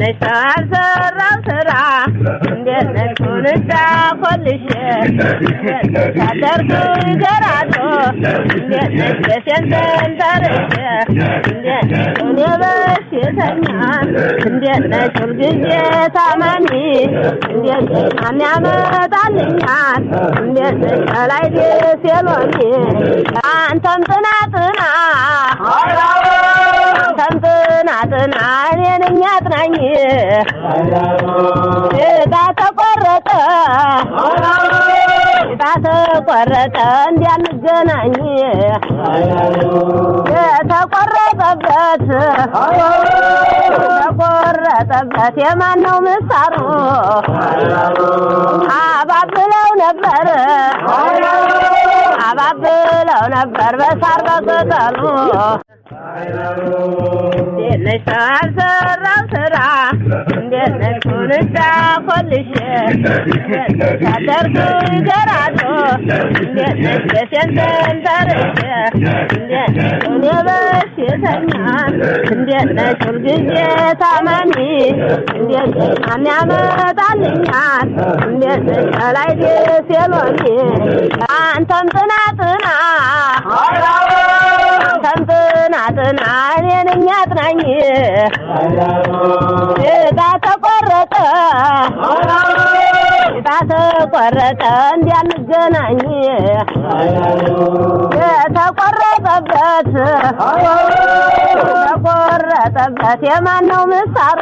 ነሻል ሰራው ስራ እንዴት ነኩንዳ ኮልሽ ታደርጉ ገራዶ እንዴት ነሽንተን ታረሽ እንዴት እኔ በሽተኛ እንዴት ነሽል ጊዜ ታማኒ እንዴት ማን ያመጣልኛል እንዴት ላይ ደስ የሎኝ አንተም ጥናጥና አንተም እኔን አጥናኝ ተቆረጠ እንዲያንገናኝ ተቆረጠበት የማነው ምሳሩ አባብለው ነበር በሳር በቅጠሉ ነሻል ሰራው ስራ እንዴት ነኩንዳ ኮልሽ ታደርጉ ገራዶ እንዴት ነሽንተን ታረሽ እንዴት እኔ በሽተኛ እንዴት ነሽል ጊዜ ታማኒ እንዴት ማን ያመጣልኛል እንዴት ላይ ደስ የሎኝ አንተም ጥናጥና እኔን አጥናኝ ተቆረጠ እንዲያንገናኝ ተቆረጠበት የማነው ምሳሩ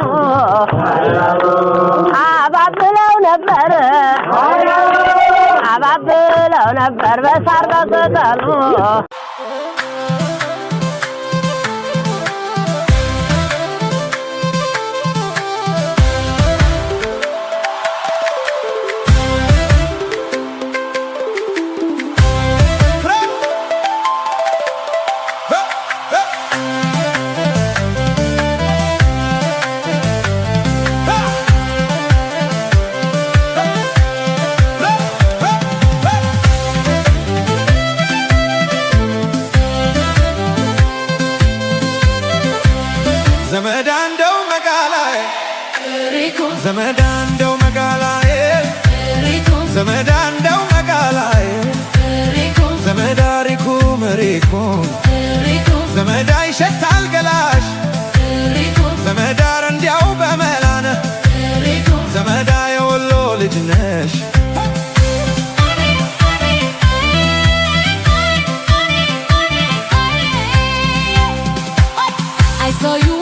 አባብለው ነበር በሳር በቅጠሉ ዘመዳንደው መጋላዬ ዘመዳንደው መጋላዬ ዘመዳሪኩ መሪኩ ዘመዳ ይሸታል ገላሽ ዘመዳር እንዲያው በመላነ ዘመዳ የወሎ ልጅ ነሽ I saw you